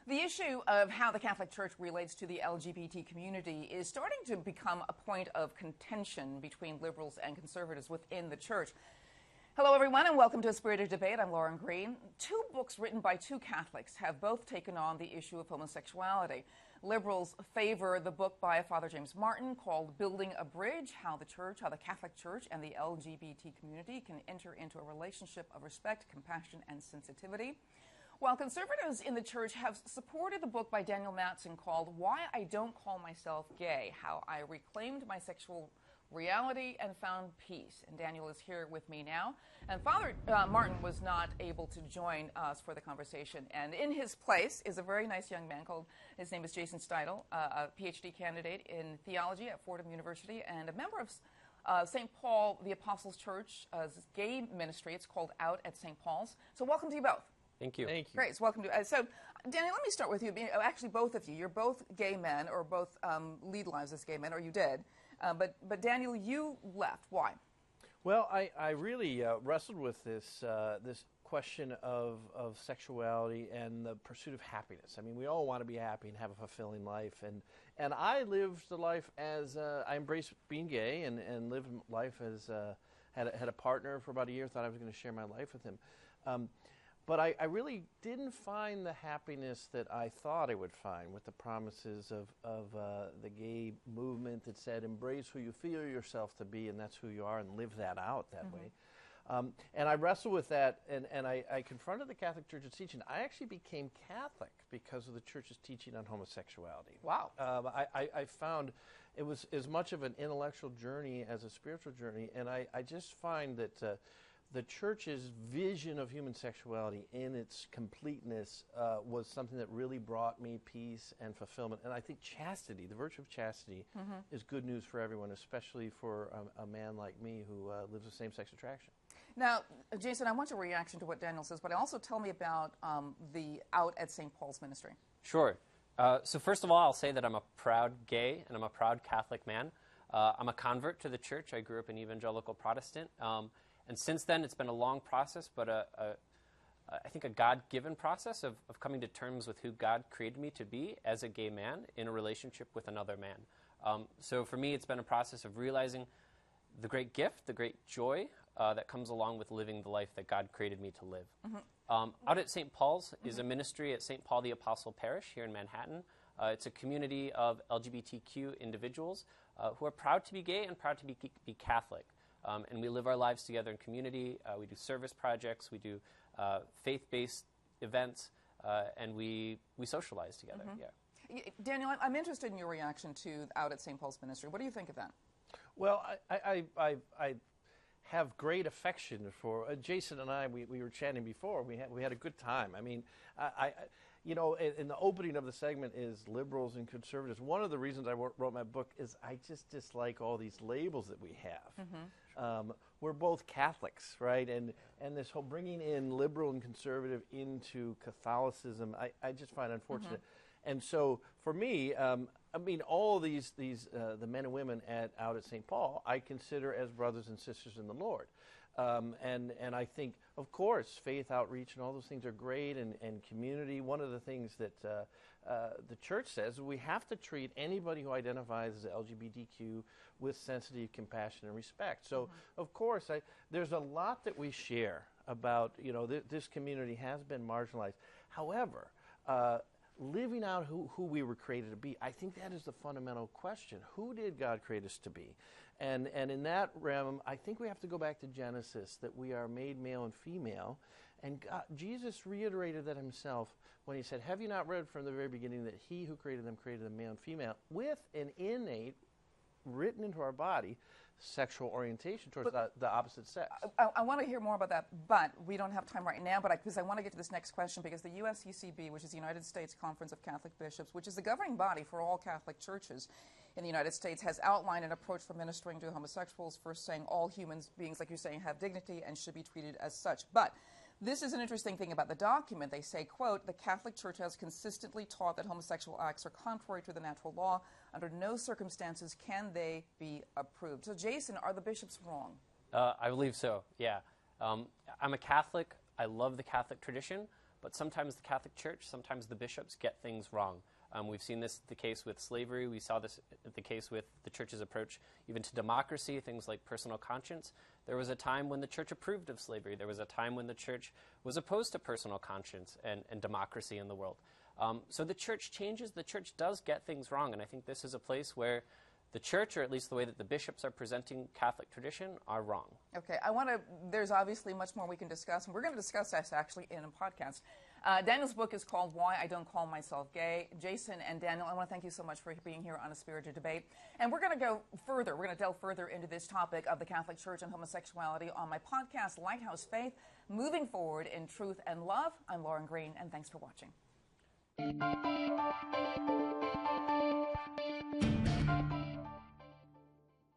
The issue of how the Catholic Church relates to the LGBT community is starting to become a point of contention between liberals and conservatives within the church. Hello, everyone, and welcome to A Spirited Debate. I'm Lauren Green. Two books written by two Catholics have both taken on the issue of homosexuality. Liberals favor the book by Father James Martin called Building a Bridge, How the Catholic Church and the LGBT community can enter into a relationship of respect, compassion, and sensitivity. While conservatives in the church have supported the book by Daniel Mattson called Why I Don't Call Myself Gay, How I Reclaimed My Sexual Reality and Found Peace. And Daniel is here with me now. And Father Martin was not able to join us for the conversation. And in his place is a very nice young man his name is Jason Steidl, a PhD candidate in theology at Fordham University and a member of St. Paul the Apostles' Church, gay ministry. It's called Out at St. Paul's. So welcome to you both. Thank you. Thank you. Great. So welcome to. So, Daniel, let me start with you. Actually, both of you. You're both gay men, or both lead lives as gay men, or you did. But Daniel, you left. Why? Well, I really wrestled with this question of sexuality and the pursuit of happiness. I mean, we all want to be happy and have a fulfilling life, and I lived the life as I embraced being gay and lived life as had a partner for about a year. Thought I was going to share my life with him. But I really didn't find the happiness that I thought I would find with the promises of the gay movement that said, embrace who you feel yourself to be, and that's who you are, and live that out that way. And I wrestled with that, and I confronted the Catholic Church's teaching. I actually became Catholic because of the Church's teaching on homosexuality. Wow. I found it was as much of an intellectual journey as a spiritual journey, and I just find that the Church's vision of human sexuality in its completeness was something that really brought me peace and fulfillment. And I think chastity, the virtue of chastity, is good news for everyone, especially for a man like me who lives with same-sex attraction. Now, Jason, I want your reaction to what Daniel says, but also tell me about the Out at St. Paul's ministry. Sure. So first of all, I'll say that I'm a proud gay and I'm a proud Catholic man. I'm a convert to the Church. I grew up an evangelical Protestant. And since then, it's been a long process, but I think a God-given process of coming to terms with who God created me to be as a gay man in a relationship with another man. So for me, it's been a process of realizing the great gift, the great joy that comes along with living the life that God created me to live. Out at St. Paul's is a ministry at St. Paul the Apostle Parish here in Manhattan. It's a community of LGBTQ individuals who are proud to be gay and proud to be Catholic. And we live our lives together in community. We do service projects. We do faith-based events. And we socialize together. Yeah. Daniel, I'm interested in your reaction to Out at St. Paul's ministry. What do you think of that? Well, I have great affection for Jason and I. We were chatting before. We had a good time. I mean, in the opening of the segment is liberals and conservatives. One of the reasons I wrote my book is I just dislike all these labels that we have. We're both Catholics, right? And this whole bringing in liberal and conservative into Catholicism, I just find unfortunate. And so for me, I mean, all these the men and women out at St. Paul, I consider as brothers and sisters in the Lord. And I think, of course, faith outreach and all those things are great, and community. One of the things that the Church says is we have to treat anybody who identifies as LGBTQ with sensitive compassion and respect. So, of course, there's a lot that we share about, this community has been marginalized. However, living out who we were created to be, I think that is the fundamental question. Who did God create us to be? And in that realm, I think we have to go back to Genesis, that we are made male and female. And Jesus reiterated that himself when he said, have you not read from the very beginning that he who created them male and female with an innate, written into our body, sexual orientation towards the opposite sex. I want to hear more about that, but we don't have time right now, because I want to get to this next question, because the USCCB, which is the United States Conference of Catholic Bishops, which is the governing body for all Catholic churches in the United States, has outlined an approach for ministering to homosexuals, first saying all human beings, like you're saying, have dignity and should be treated as such. But this is an interesting thing about the document. They say, quote, the Catholic Church has consistently taught that homosexual acts are contrary to the natural law. Under no circumstances can they be approved. So, Jason, are the bishops wrong? I believe so, yeah. I'm a Catholic. I love the Catholic tradition. but sometimes the Catholic Church, sometimes the bishops get things wrong. We've seen this the case with slavery. We saw this the case with the Church's approach even to democracy, things like personal conscience. There was a time when the Church approved of slavery. There was a time when the Church was opposed to personal conscience and democracy in the world. So the Church changes. The Church does get things wrong, and I think this is a place where the Church, or at least the way that the bishops are presenting Catholic tradition, are wrong. Okay, there's obviously much more we can discuss, and we're going to discuss this actually in a podcast. Daniel's book is called Why I Don't Call Myself Gay. Jason and Daniel, I want to thank you so much for being here on A Spirited Debate. And we're going to go further. We're going to delve further into this topic of the Catholic Church and homosexuality on my podcast, Lighthouse Faith, Moving Forward in Truth and Love. I'm Lauren Green, and thanks for watching.